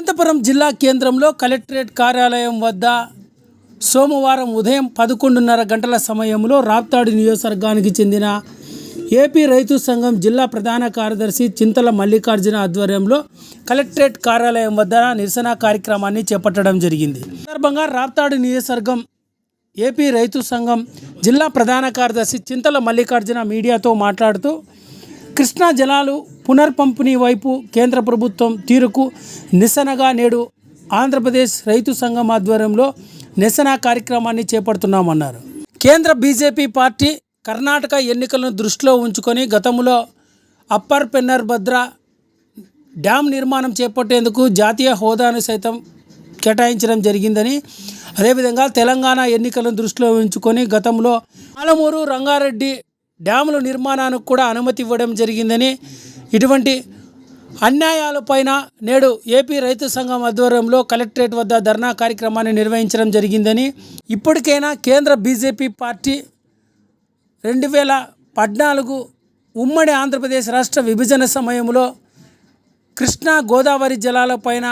అనంతపురం జిల్లా కేంద్రంలో కలెక్టరేట్ కార్యాలయం వద్ద సోమవారం ఉదయం 11:30 గంటల సమయంలో రాప్తాడు నియోజకవర్గానికి చెందిన ఏపీ రైతు సంఘం జిల్లా ప్రధాన కార్యదర్శి చింతల మల్లికార్జున ఆధ్వర్యంలో కలెక్టరేట్ కార్యాలయం వద్ద నిరసన కార్యక్రమాన్ని చేపట్టడం జరిగింది. ఈ సందర్భంగా రాప్తాడు నియోజకవర్గం ఏపీ రైతు సంఘం జిల్లా ప్రధాన కార్యదర్శి చింతల మల్లికార్జున మీడియాతో మాట్లాడుతూ కృష్ణా జలాలు పునర్పంపిణీ వైపు కేంద్ర ప్రభుత్వం తీరుకు నిరసనగా నేడు ఆంధ్రప్రదేశ్ రైతు సంఘం ఆధ్వర్యంలో నిరసన కార్యక్రమాన్ని చేపడుతున్నామన్నారు. కేంద్ర బీజేపీ పార్టీ కర్ణాటక ఎన్నికలను దృష్టిలో ఉంచుకొని గతంలో అప్పర్ పెన్నర్భద్ర డ్యామ్ నిర్మాణం చేపట్టేందుకు జాతీయ హోదాను సైతం కేటాయించడం జరిగిందని, అదేవిధంగా తెలంగాణ ఎన్నికలను దృష్టిలో ఉంచుకొని గతంలో పాలమూరు రంగారెడ్డి డ్యాముల నిర్మాణానికి కూడా అనుమతి ఇవ్వడం జరిగిందని, ఇటువంటి అన్యాయాలపైన నేడు ఏపీ రైతు సంఘం ఆధ్వర్యంలో కలెక్టరేట్ వద్ద ధర్నా కార్యక్రమాన్ని నిర్వహించడం జరిగిందని, ఇప్పటికైనా కేంద్ర బీజేపీ పార్టీ 2014 ఉమ్మడి ఆంధ్రప్రదేశ్ రాష్ట్ర విభజన సమయంలో కృష్ణా గోదావరి జలాలపైన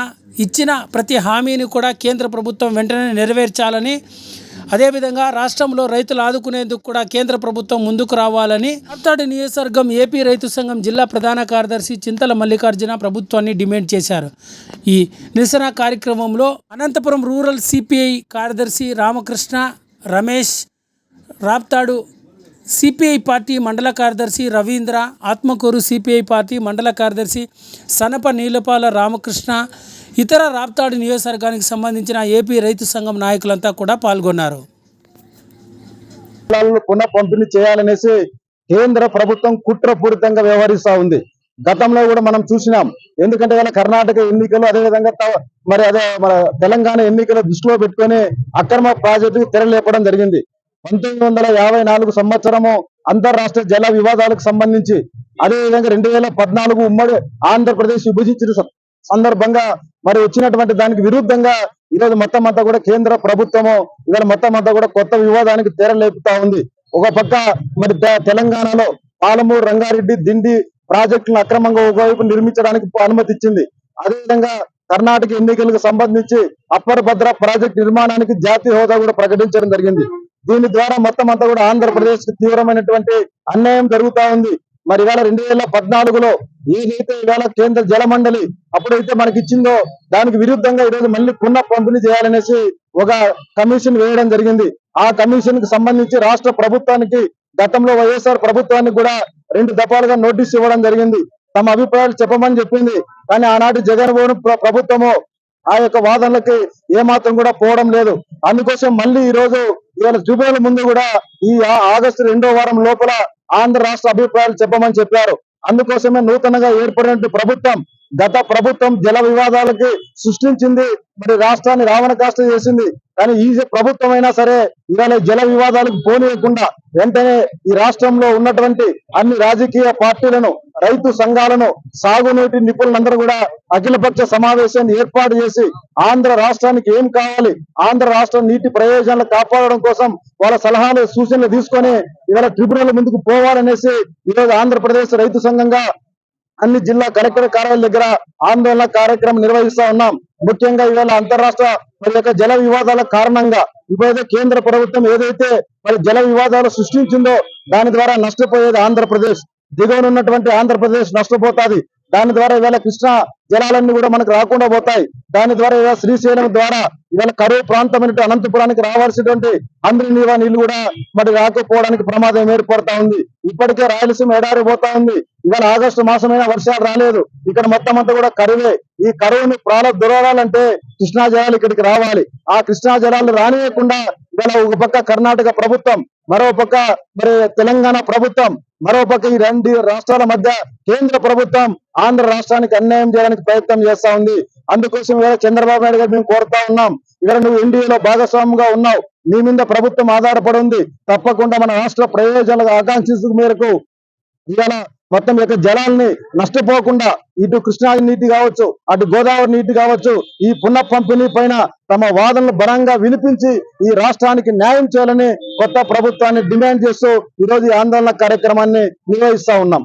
ఇచ్చిన ప్రతి హామీని కూడా కేంద్ర ప్రభుత్వం వెంటనే నెరవేర్చాలని, అదేవిధంగా రాష్ట్రంలో రైతులు ఆదుకునేందుకు కూడా కేంద్ర ప్రభుత్వం ముందుకు రావాలని రాప్తాడు నియోజకవర్గం ఏపీ రైతు సంఘం జిల్లా ప్రధాన కార్యదర్శి చింతల మల్లికార్జున ప్రభుత్వాన్ని డిమాండ్ చేశారు. ఈ నిరసన కార్యక్రమంలో అనంతపురం రూరల్ సిపిఐ కార్యదర్శి రామకృష్ణ రమేష్, రాప్తాడు సిపిఐ పార్టీ మండల కార్యదర్శి రవీంద్ర, ఆత్మకూరు సిపిఐ పార్టీ మండల కార్యదర్శి సనప నీలపాల రామకృష్ణ, ఇతర రాప్తాడు నియోజకవర్గానికి సంబంధించిన ఏపీ రైతు సంఘం నాయకులంతా కూడా పాల్గొన్నారు. పునః పంపిణీ చేయాలనేసి కేంద్ర ప్రభుత్వం కుట్రపూరితంగా వ్యవహరిస్తూ ఉంది. గతంలో కూడా మనం చూసినాం. ఎందుకంటే కర్ణాటక ఎన్నికలు, అదేవిధంగా మన తెలంగాణ ఎన్నికల దృష్టిలో పెట్టుకొని అక్రమ ప్రాజెక్టు తెరలేపడం జరిగింది. 1954 సంవత్సరము అంతర్రాష్ట్ర జల వివాదాలకు సంబంధించి, అదేవిధంగా 2014 ఉమ్మడి ఆంధ్రప్రదేశ్ విభజించిన సందర్భంగా వచ్చినటువంటి దానికి విరుద్ధంగా ఈరోజు మొత్తం అంతా కూడా కేంద్ర ప్రభుత్వము మొత్తం అంతా కూడా కొత్త వివాదానికి తెరలేపుతా ఉంది. ఒక పక్క తెలంగాణలో పాలమూరు రంగారెడ్డి దిండి ప్రాజెక్టులను అక్రమంగా ఒకవైపు నిర్మించడానికి అనుమతి ఇచ్చింది. అదేవిధంగా కర్ణాటక ఎన్నికలకు సంబంధించి అప్పర్ భద్ర ప్రాజెక్టు నిర్మాణానికి జాతీయ హోదా కూడా ప్రకటించడం జరిగింది. దీని ద్వారా మొత్తం అంతా కూడా ఆంధ్రప్రదేశ్ కు తీవ్రమైనటువంటి అన్యాయం జరుగుతా ఉంది. మరి ఇవాళ 2014లో ఏదైతే ఇవాళ కేంద్ర జల మండలి అప్పుడైతే మనకి ఇచ్చిందో దానికి విరుద్ధంగా ఈరోజు మళ్ళీ పునః పంపిణీ చేయాలనేసి ఒక కమిషన్ వేయడం జరిగింది. ఆ కమిషన్ కు సంబంధించి రాష్ట్ర ప్రభుత్వానికి గతంలో వైఎస్ఆర్ ప్రభుత్వానికి కూడా 2 దఫాలుగా నోటీస్ ఇవ్వడం జరిగింది. తమ అభిప్రాయాలు చెప్పమని చెప్పింది. కానీ ఆనాటి జగన్మోహన్ ప్రభుత్వము ఆ యొక్క వాదనలకి ఏమాత్రం కూడా పోవడం లేదు. అందుకోసం మళ్ళీ ఈరోజు ఇవాళ ట్రిబ్యునల్ ముందు కూడా ఈ ఆగస్టు 2వ వారం లోపల ఆంధ్ర రాష్ట్ర అభిప్రాయాలు చెప్పమని చెప్పారు. అందుకోసమే నూతనంగా ఏర్పడిన ప్రభుత్వం, గత ప్రభుత్వం జల వివాదాలకి సృష్టించింది, రాష్ట్రాన్ని రావణ కాష్ట చేసింది. కానీ ఈ ప్రభుత్వం అయినా సరే ఇవాళ జల వివాదాలకు పోనీయకుండా వెంటనే ఈ రాష్ట్రంలో ఉన్నటువంటి అన్ని రాజకీయ పార్టీలను, రైతు సంఘాలను, సాగునీటి నిపుణులందరూ కూడా అఖిలపక్ష సమావేశాన్ని ఏర్పాటు చేసి ఆంధ్ర రాష్ట్రానికి ఏం కావాలి, ఆంధ్ర రాష్ట్ర నీటి ప్రయోజనాలు కాపాడడం కోసం వాళ్ళ సలహాలు సూచనలు తీసుకొని ఇవాళ ట్రిబ్యునల్ ముందుకు పోవాలనేసి ఈరోజు ఆంధ్రప్రదేశ్ రైతు సంఘంగా అన్ని జిల్లా కలెక్టర్ కార్యాలయం దగ్గర ఆందోళన కార్యక్రమం నిర్వహిస్తా ఉన్నాం. ముఖ్యంగా ఇవాళ అంతర్రాష్ట్ర జల వివాదాల కారణంగా ఇప్పుడైతే కేంద్ర ప్రభుత్వం ఏదైతే జల వివాదాలు సృష్టించిందో దాని ద్వారా నష్టపోయేది ఆంధ్రప్రదేశ్, దిగువన ఉన్నటువంటి ఆంధ్రప్రదేశ్ నష్టపోతాది. దాని ద్వారా ఇవాళ కృష్ణా జలాలన్నీ కూడా మనకు రాకుండా పోతాయి. దాని ద్వారా ఇవాళ శ్రీశైలం ద్వారా ఇవాళ కరువు ప్రాంతమైన అనంతపురానికి రావాల్సినటువంటి అందరి నీళ్లు కూడా రాకపోవడానికి ప్రమాదం ఏర్పడతా ఉంది. ఇప్పటికే రాయలసీమ ఎడారి పోతా ఉంది. ఇవాళ ఆగస్టు మాసమైనా వర్షాలు రాలేదు. ఇక్కడ మొత్తం అంతా కూడా కరువే. ఈ కరువుని దొరవాలంటే కృష్ణా జలాలు ఇక్కడికి రావాలి. ఆ కృష్ణా జలాలు రానియకుండా ఇవాళ ఒక పక్క కర్ణాటక ప్రభుత్వం, మరో పక్క తెలంగాణ ప్రభుత్వం, మరో పక్క ఈ 2 రాష్ట్రాల మధ్య కేంద్ర ప్రభుత్వం ఆంధ్ర రాష్ట్రానికి అన్యాయం చేయడానికి ప్రయత్నం చేస్తా ఉంది. అందుకోసం ఇవాళ చంద్రబాబు నాయుడు గారు మేము కోరుతా ఉన్నాం, ఇవాళ నువ్వు ఎన్డీఏలో భాగస్వామిగా ఉన్నావు, నీ మీద ప్రభుత్వం ఆధారపడి ఉంది. తప్పకుండా మన రాష్ట్ర ప్రయోజనాల ఆకాంక్షించు మేరకు ఇవాళ మొత్తం యొక్క జలాల్ని నష్టపోకుండా ఇటు కృష్ణా నీటి కావచ్చు, అటు గోదావరి నీటి కావచ్చు, ఈ పునః పంపిణీ పైన తమ వాదనలు బలంగా వినిపించి ఈ రాష్ట్రానికి న్యాయం చేయాలని కొత్త ప్రభుత్వాన్ని డిమాండ్ చేస్తూ ఈరోజు ఈ ఆందోళన కార్యక్రమాన్ని నిర్వహిస్తా ఉన్నాం.